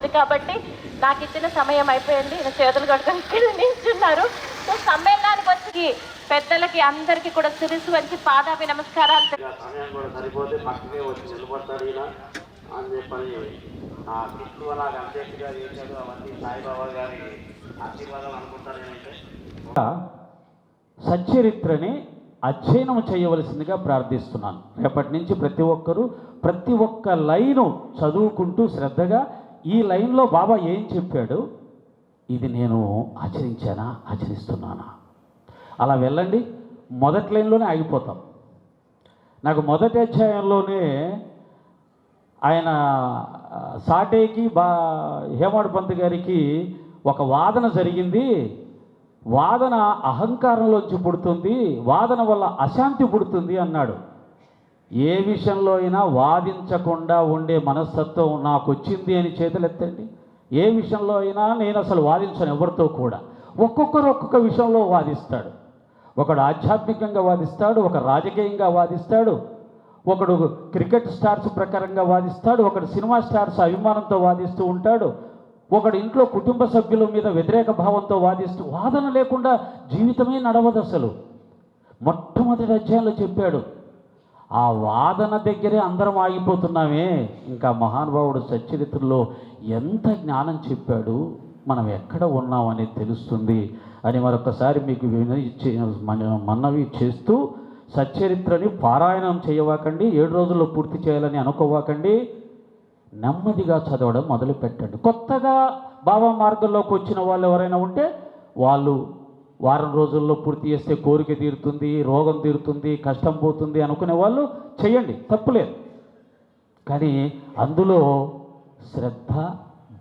ఉంది కాబట్టి నాకు ఇచ్చిన సమయం అయిపోయింది. చేతులు కట్టుకొని నిల్చున్నారు. సో సమ్మేళనానికి వచ్చి పెద్దలకి అందరికీ కూడా శిరస్సు వంచి పాదాభి నమస్కారాలు. సమయం కూడా సరిపోతే పక్కనే వచ్చి నిలబడతాడు ఈయన అని చెప్పని కృష్ణు అలాగ అంత్యక్రియ చేశాడు. అవన్నీ సాయిబాబా గారి ఆశీర్వాదాలు అనుకుంటారు. ఏంటంటే సచ్చరిత్రని అధ్యయనం చేయవలసిందిగా ప్రార్థిస్తున్నాను. రేపటి నుంచి ప్రతి ఒక్కరూ ప్రతి ఒక్క లైను చదువుకుంటూ శ్రద్ధగా ఈ లైన్లో బాబా ఏం చెప్పాడు, ఇది నేను ఆచరించానా, ఆచరిస్తున్నానా, అలా వెళ్ళండి. మొదటి లైన్లోనే ఆగిపోతాం. నాకు మొదటి అధ్యాయంలోనే ఆయన సాటేకి హేమాడ్ పంత్ గారికి ఒక వాదన జరిగింది. వాదన అహంకారంలోంచి పుడుతుంది, వాదన వల్ల అశాంతి పుడుతుంది అన్నాడు. ఏ విషయంలో అయినా వాదించకుండా ఉండే మనస్తత్వం నాకు వచ్చింది అని చేతులెత్తండి. ఏ విషయంలో అయినా నేను అసలు వాదించను ఎవరితో కూడా. ఒక్కొక్కరు ఒక్కొక్క విషయంలో వాదిస్తాడు. ఒకడు ఆధ్యాత్మికంగా వాదిస్తాడు, ఒక రాజకీయంగా వాదిస్తాడు, ఒకడు క్రికెట్ స్టార్స్ ప్రకారంగా వాదిస్తాడు, ఒకడు సినిమా స్టార్స్ అభిమానంతో వాదిస్తూ ఉంటాడు, ఒకడు ఇంట్లో కుటుంబ సభ్యుల మీద వ్యతిరేక భావంతో వాదిస్తూ. వాదన లేకుండా జీవితమే నడవదు అసలు. మొట్టమొదటి అధ్యాయంలో చెప్పాడు. ఆ వాదన దగ్గరే అందరం ఆగిపోతున్నామే. ఇంకా మహానుభావుడు సచ్చరిత్రలో ఎంత జ్ఞానం చెప్పాడు, మనం ఎక్కడ ఉన్నామనేది తెలుస్తుంది అని మరొకసారి మీకు మనవి చేస్తూ, సచ్చరిత్రని పారాయణం చేయవాకండి, 7 రోజుల్లో పూర్తి చేయాలని అనుకోవాకండి. నెమ్మదిగా చదవడం మొదలు పెట్టండి. కొత్తగా బాబా మార్గంలోకి వచ్చిన వాళ్ళు ఎవరైనా ఉంటే వాళ్ళు వారం రోజుల్లో పూర్తి చేస్తే కోరిక తీరుతుంది, రోగం తీరుతుంది, కష్టం పోతుంది అనుకునే వాళ్ళు చేయండి, తప్పులేదు. కానీ అందులో శ్రద్ధ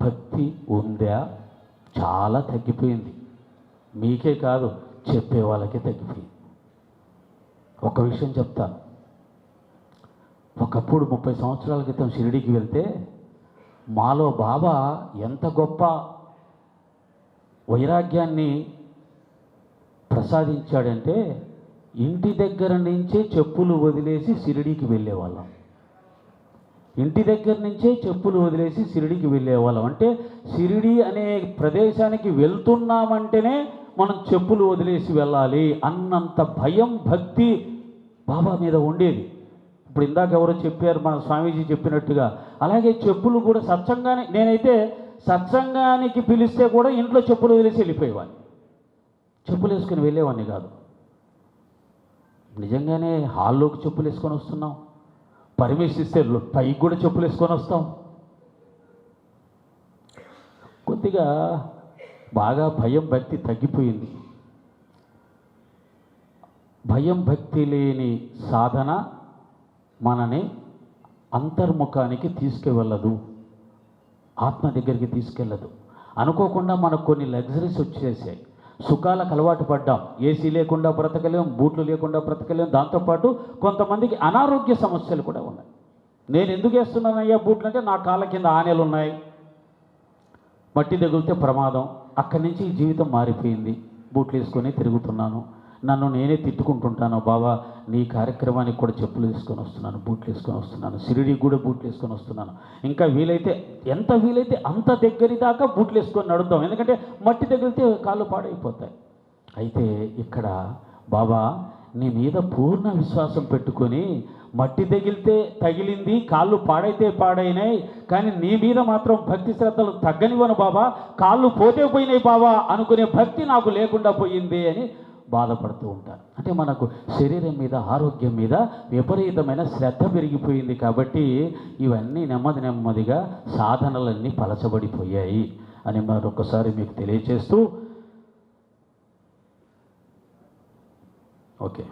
భక్తి ఉందా? చాలా తగ్గిపోయింది. మీకే కాదు, చెప్పే వాళ్ళకే తగ్గిపోయింది. ఒక విషయం చెప్తాను. ఒకప్పుడు 30 సంవత్సరాల క్రితం షిరిడీకి వెళ్తే మాలో బాబా ఎంత గొప్ప వైరాగ్యాన్ని ప్రసాదించాడంటే, ఇంటి దగ్గర నుంచే చెప్పులు వదిలేసి షిరిడీకి వెళ్ళేవాళ్ళం. ఇంటి దగ్గర నుంచే చెప్పులు వదిలేసి షిరిడీకి వెళ్ళేవాళ్ళం. అంటే షిరిడీ అనే ప్రదేశానికి వెళ్తున్నామంటేనే మనం చెప్పులు వదిలేసి వెళ్ళాలి అన్నంత భయం భక్తి బాబా మీద ఉండేది. ఇప్పుడు ఇందాక ఎవరో చెప్పారు, మన స్వామీజీ చెప్పినట్టుగా. అలాగే చెప్పులు కూడా సత్సంగానే, నేనైతే సత్సంగానికి పిలిస్తే కూడా ఇంట్లో చెప్పులు వదిలేసి వెళ్ళిపోయేవాడిని. చెప్పులు వేసుకుని వెళ్ళేవాడిని కాదు. నిజంగానే హాల్లోకి చెప్పులు వేసుకొని వస్తున్నాం, పర్మిషన్ ఇస్తే పైకి కూడా చెప్పులు వేసుకొని వస్తాం. కొద్దిగా బాగా భయం భక్తి తగ్గిపోయింది. భయం భక్తి లేని సాధన మనని అంతర్ముఖానికి తీసుకువెళ్ళదు, ఆత్మ దగ్గరికి తీసుకెళ్ళదు. అనుకోకుండా మనకు కొన్ని లగ్జరీస్ వచ్చేసాయి. సుఖాలకు అలవాటు పడ్డాం. ఏసీ లేకుండా బ్రతకలేం, బూట్లు లేకుండా బ్రతకలేం. దాంతోపాటు కొంతమందికి అనారోగ్య సమస్యలు కూడా ఉన్నాయి. నేను ఎందుకు వేస్తున్నానయ్యా బూట్లు అంటే, నా కాళ్ళ కింద ఆనెలు ఉన్నాయి, మట్టి తగిలితే ప్రమాదం. అక్కడి నుంచి జీవితం మారిపోయింది. బూట్లు వేసుకొని తిరుగుతున్నాను. నన్ను నేనే తిట్టుకుంటుంటాను, బాబా నీ కార్యక్రమానికి కూడా చెప్పులు వేసుకొని వస్తున్నాను, బూట్లు వేసుకొని వస్తున్నాను, షిరిడీకి కూడా బూట్లు వేసుకొని వస్తున్నాను. ఇంకా వీలైతే ఎంత వీలైతే అంత దగ్గరి దాకా బూట్లు వేసుకొని నడుద్దాం, ఎందుకంటే మట్టి తగిలితే కాళ్ళు పాడైపోతాయి. అయితే ఇక్కడ బాబా నీ మీద పూర్ణ విశ్వాసం పెట్టుకొని, మట్టి తగిలింది, కాళ్ళు పాడైతే పాడైనాయి, కానీ నీ మీద మాత్రం భక్తి శ్రద్ధలు తగ్గనివ్వను బాబా, కాళ్ళు పోతే పోయినాయి బాబా అనుకునే భక్తి నాకు లేకుండా పోయింది అని బాధపడుతూ ఉంటారు. అంటే మనకు శరీరం మీద, ఆరోగ్యం మీద విపరీతమైన శ్రద్ధ పెరిగిపోయింది. కాబట్టి ఇవన్నీ నెమ్మదిగా సాధనలన్నీ పలచబడిపోయాయి అని మరొకసారి మీకు తెలియజేస్తూ, ఓకే.